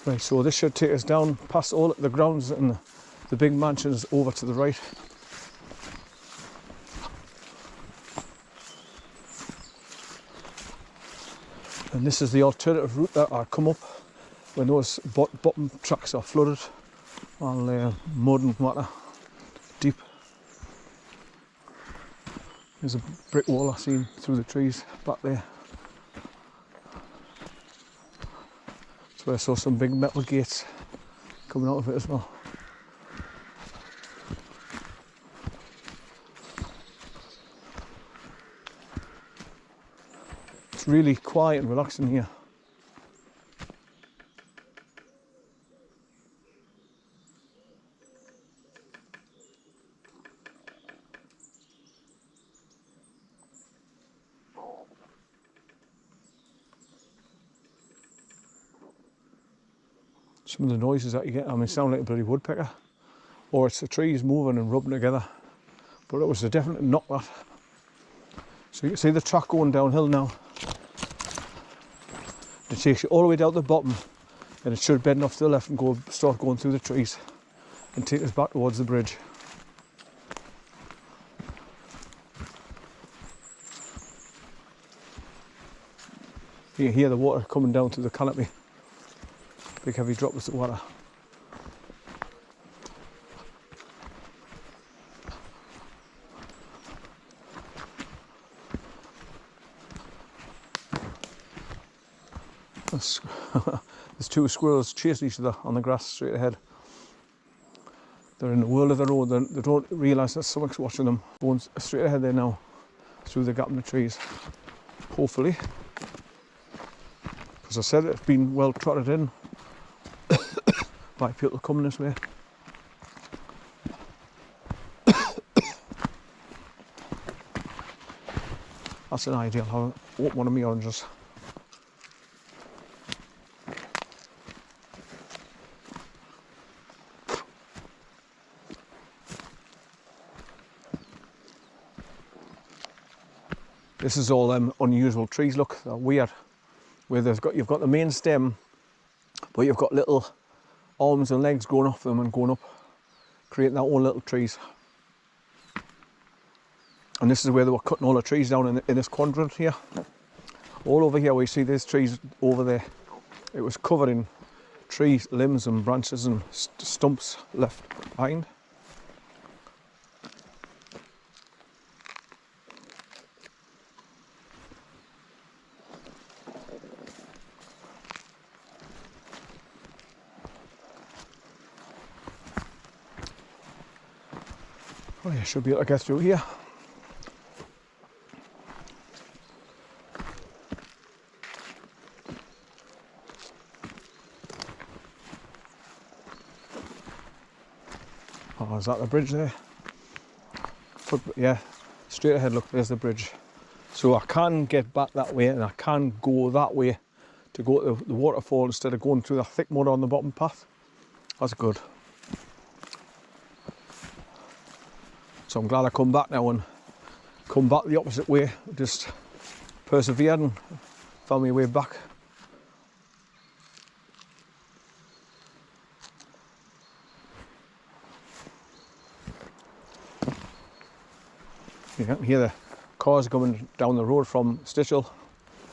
Right, so this should take us down past all the grounds and the big mansions over to the right. And this is the alternative route that I come up when those bottom tracks are flooded, all mud and water, deep. There's a brick wall I seen through the trees back there. So I saw some big metal gates coming out of it as well. It's really quiet and relaxing here. Some of the noises that you get, I mean, sound like a bloody woodpecker, or it's the trees moving and rubbing together. But it was a definite knock that. So you can see the track going downhill now. It takes you all the way down to the bottom, and it should bend off to the left and start going through the trees and take us back towards the bridge. You can hear the water coming down through the canopy. Big heavy droplets of water. There's two squirrels chasing each other on the grass straight ahead. They're in the world of their own. They don't realise that someone's watching them. Going straight ahead there now, through the gap in the trees. Hopefully. Because I said it's been well trotted in by people coming this way. That's an ideal. I'll open one of my oranges. This is all unusual trees, look, they're weird. Where you've got the main stem, but you've got little arms and legs growing off them and going up, creating their own little trees. And this is where they were cutting all the trees down in this quadrant here. All over here, we see these trees over there. It was covered in tree limbs and branches and stumps left behind. Oh yeah, should be able to get through here. Oh, is that the bridge there? Yeah, straight ahead, look, there's the bridge. So I can get back that way and I can go that way to go to the waterfall instead of going through the thick mud on the bottom path. That's good. So I'm glad I come back now and come back the opposite way. Just persevered and found my way back. You can hear the cars coming down the road from STICHILL,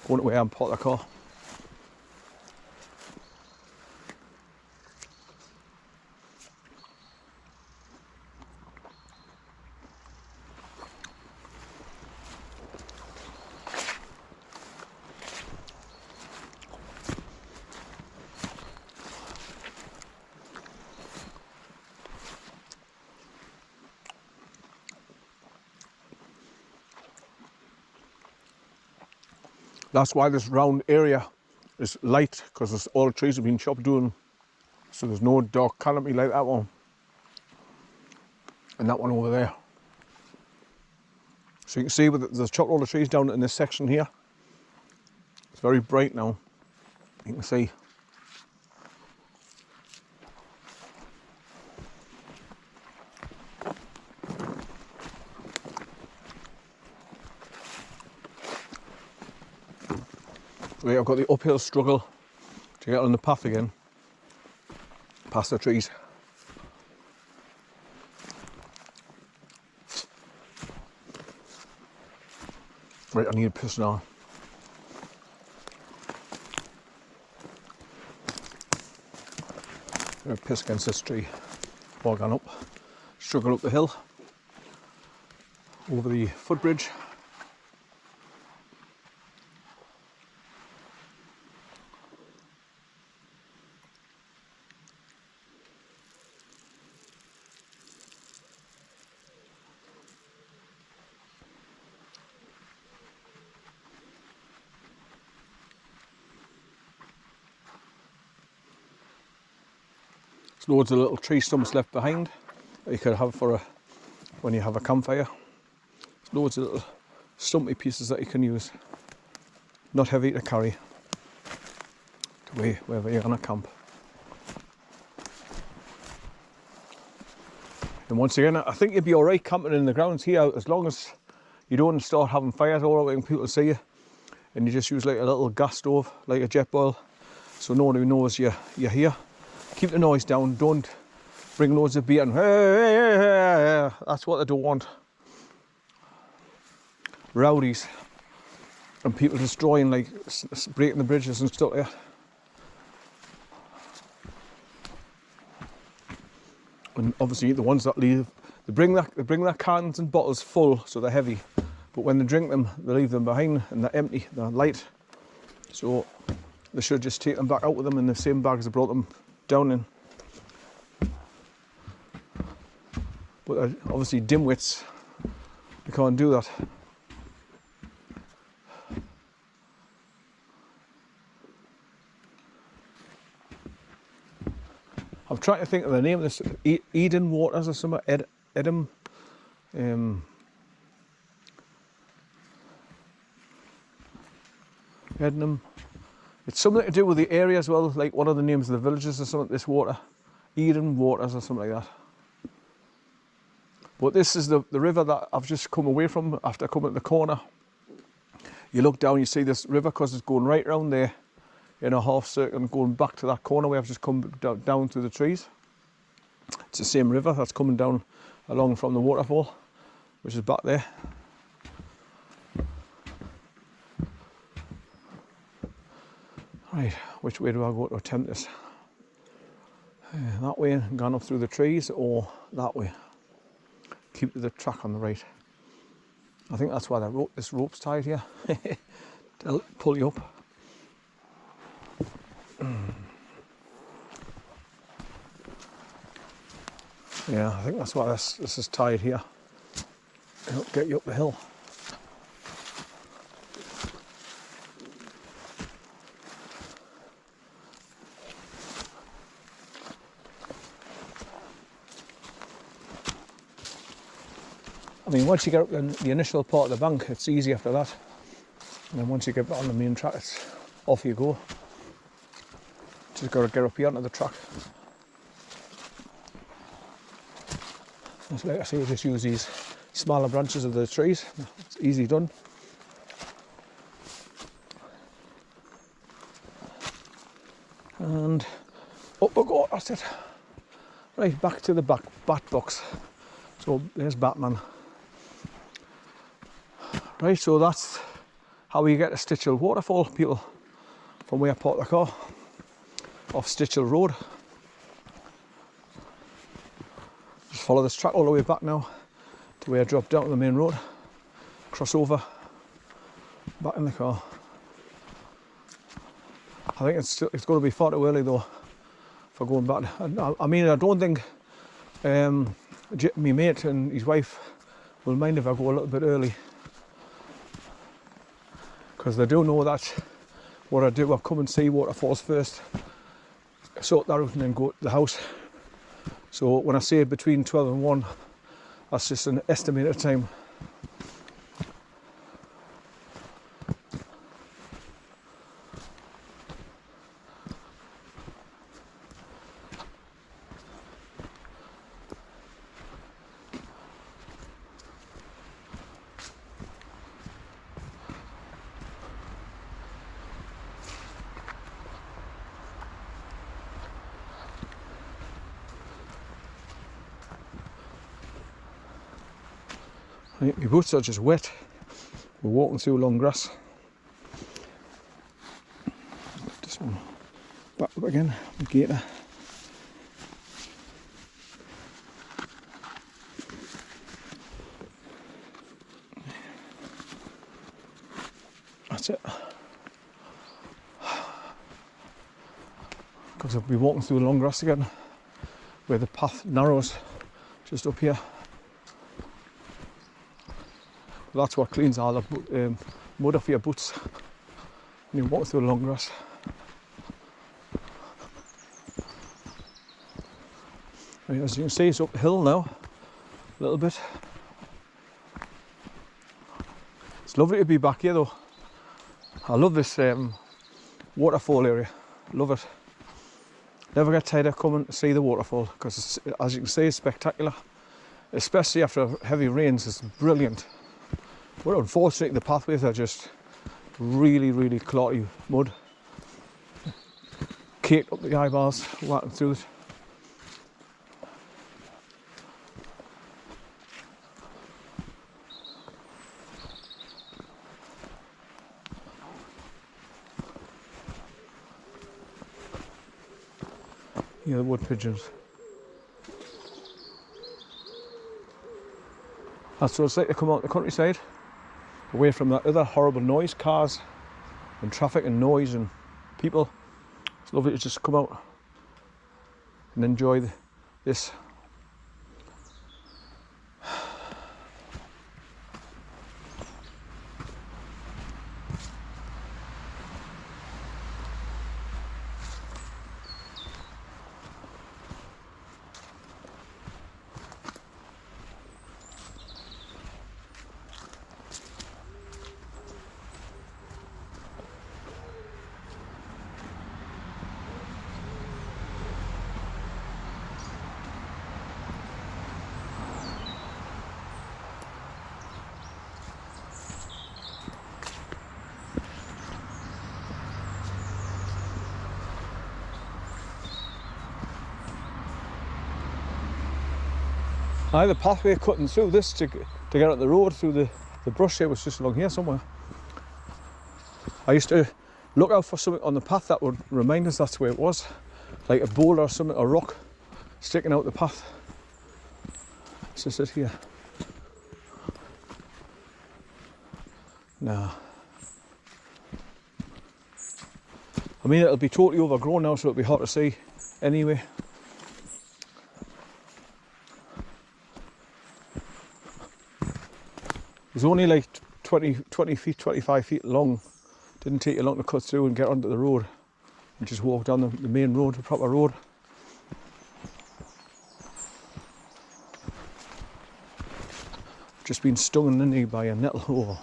going to where I'm parked the car. That's why this round area is light, because all the trees have been chopped down, so there's no dark canopy like that one and that one over there. So you can see they've chopped all the trees down in this section here. It's very bright now, you can see. I've got the uphill struggle to get on the path again. past the trees. Right, I need a piss now. I'm going to piss against this tree. Walk on up, struggle up the hill, over the footbridge. There's loads of little tree stumps left behind that you could have for when you have a campfire. There's loads of little stumpy pieces that you can use. Not heavy to carry to wherever you're gonna camp. And once again, I think you'd be alright camping in the grounds here as long as you don't start having fires all over and people see you, and you just use like a little gas stove, like a jet boil, so nobody knows you're here. Keep the noise down, don't bring loads of beer and that's what they don't want. Rowdies and people destroying, like breaking the bridges and stuff there. And obviously the ones that leave, they bring their cans and bottles full, so they're heavy. But when they drink them, they leave them behind and they're empty, they're light. So they should just take them back out with them in the same bags they brought them down in. But obviously dimwits, they can't do that. I'm trying to think of the name of this, Eden Waters or something, Edam. Ednam. It's something to do with the area as well, like one of the names of the villages or something, this water. Eden Waters or something like that. But this is the river that I've just come away from after coming to the corner. You look down, you see this river because it's going right round there in a half circle and going back to that corner where I've just come down through the trees. It's the same river that's coming down along from the waterfall, which is back there. Right, which way do I go to attempt this? That way and gone up through the trees, or that way? Keep the track on the right. I think that's why this rope's tied here, to pull you up. Yeah, I think that's why this is tied here. It'll get you up the hill. I mean, once you get up the initial part of the bank, it's easy after that. And then once you get on the main track, it's off you go. Just got to get up here onto the track. Just like I say, just use these smaller branches of the trees. It's easy done. And up we go, that's it. Right, back to the bat box. So there's Batman. Right, so that's how you get to STICHILL waterfall, people, from where I parked the car, off STICHILL Road. Just follow this track all the way back now to where I drop down to the main road, cross over, back in the car. I think it's going to be far too early though for going back. I mean, I don't think my mate and his wife will mind if I go a little bit early, because they do know that what I do, I come and see waterfalls first, sort that out and then go to the house. So when I say between 12 and 1, that's just an estimated time. My boots are just wet. We're walking through long grass. This one back up again, the gator. That's it. Because I'll be walking through the long grass again, where the path narrows, just up here. That's what cleans all the mud off your boots when you walk through the long grass. Right, as you can see, it's uphill now, a little bit. It's lovely to be back here though. I love this waterfall area, love it. Never get tired of coming to see the waterfall because, as you can see, it's spectacular. Especially after heavy rains, it's brilliant. But unfortunately, the pathways are just really, really clotty mud. Caked up the eyeballs, walking through it. Yeah, the wood pigeons. That's what it's like to come out the countryside, away from that other horrible noise, cars and traffic and noise and people. It's lovely to just come out and enjoy this. The pathway cutting through this to get out the road through the brush here was just along here somewhere. I used to look out for something on the path that would remind us that's where it was, like a boulder or something, a rock sticking out the path. It's just it here. Nah. I mean, it'll be totally overgrown now, so it'll be hard to see anyway. It was only like 20 feet, 25 feet long. Didn't take you long to cut through and get onto the road and just walk down the main road, the proper road. Just been stung in the knee by a nettle. Oh.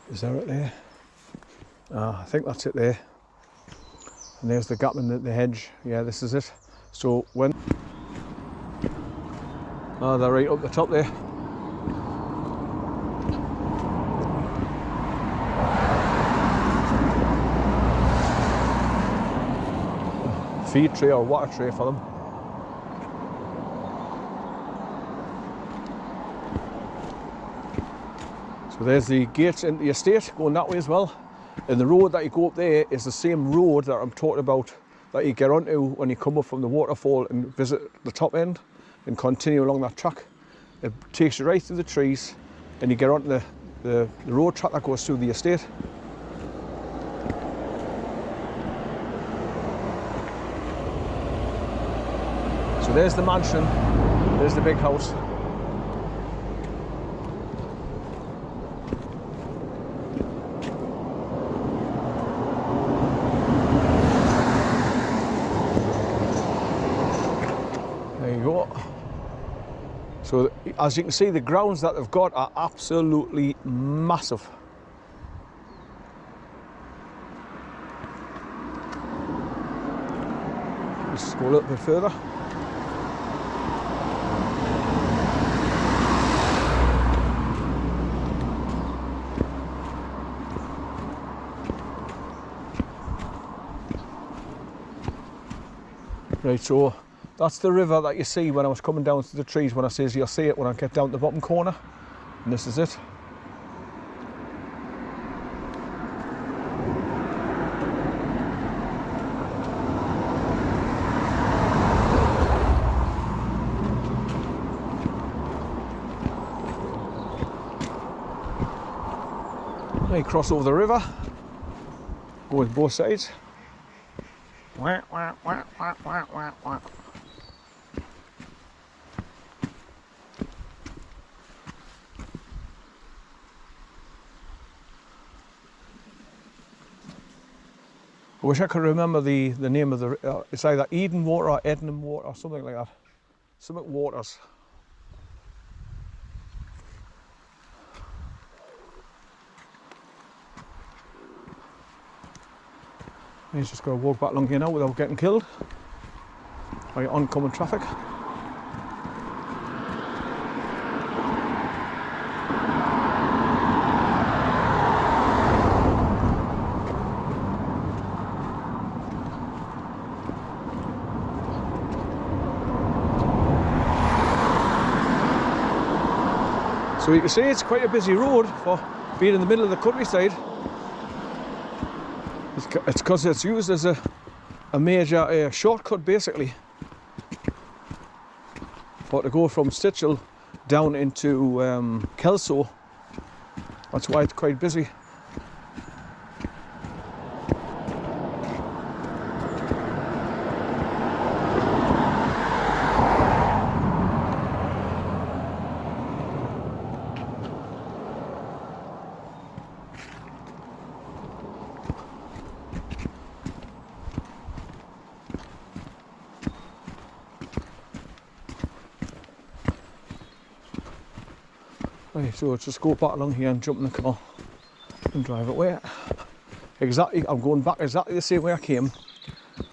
Is that it there? I think that's it there. And there's the gap in the hedge. Yeah, this is it. So when... Oh, they're right up the top there. Feed tray or water tray for them. So there's the gate into the estate, going that way as well. And the road that you go up there is the same road that I'm talking about that you get onto when you come up from the waterfall and visit the top end and continue along that track. It takes you right through the trees and you get onto the road track that goes through the estate. So there's the mansion, there's the big house. So as you can see, the grounds that they've got are absolutely massive. Let's go a little bit further. Right, so that's the river that you see when I was coming down to the trees, when I says you'll see it when I get down to the bottom corner. And this is it. Right, cross over the river, go with both sides. Wah, wah, wah, wah, wah, wah, wah. I wish I could remember the name of the, it's either Eden Water or Ednam Water or something like that. Something Waters. He's just got to walk back along here now without getting killed by oncoming traffic. So you can see it's quite a busy road for being in the middle of the countryside. It's because it's used as a major shortcut basically for to go from STICHILL down into Kelso. That's why it's quite busy. Right, so just go back along here and jump in the car and drive away. Exactly, I'm going back exactly the same way I came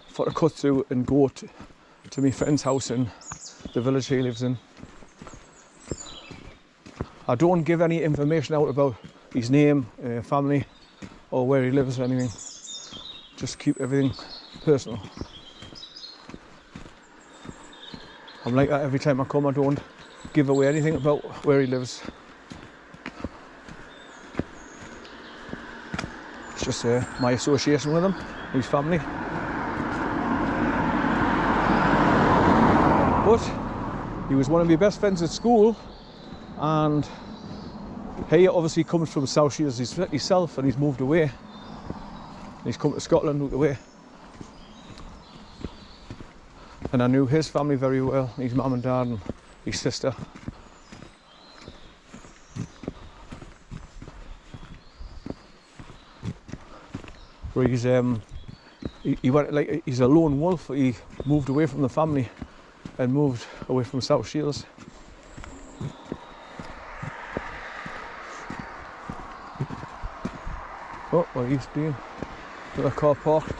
for to cut through and go to my friend's house in the village he lives in. I don't give any information out about his name, family or where he lives or anything. Just keep everything personal. I'm like that every time I come. I don't give away anything about where he lives. It's just my association with him, his family. But he was one of my best friends at school, and he obviously comes from South Shields himself, and he's moved away. He's come to Scotland, moved away. And I knew his family very well, his mum and dad and his sister. Where he's he went like he's a lone wolf. He moved away from the family and moved away from South Shields. Oh, well, he's being the car parked.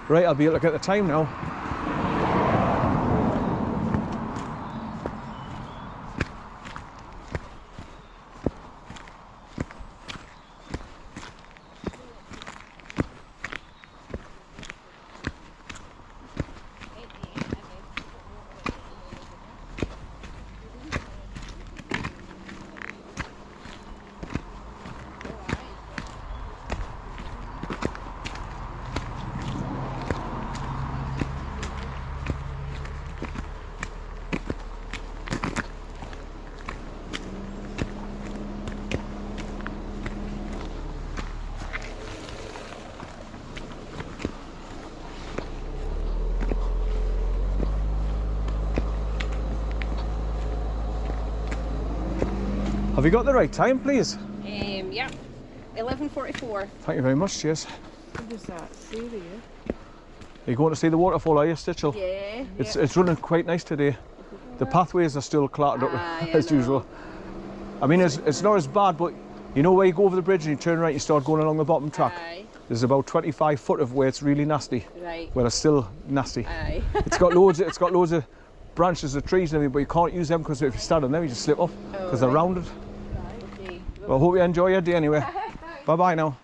Right, I'll be able to get the time now. Have you got the right time, please? Yeah, 11:44. Thank you very much, cheers. What does that say to you? Are you going to see the waterfall, are you, STICHILL? Yeah. It's running quite nice today. The pathways are still cluttered up as usual. I mean, it's not as bad, but you know where you go over the bridge and you turn right, you start going along the bottom track? Aye. There's about 25 foot of where it's really nasty. Right. Well, it's still nasty. Aye. It's got loads of branches of trees and everything, but you can't use them because if you stand on them, you just slip off because they're rounded. Okay. Well, I hope you enjoy your day anyway. Bye-bye now.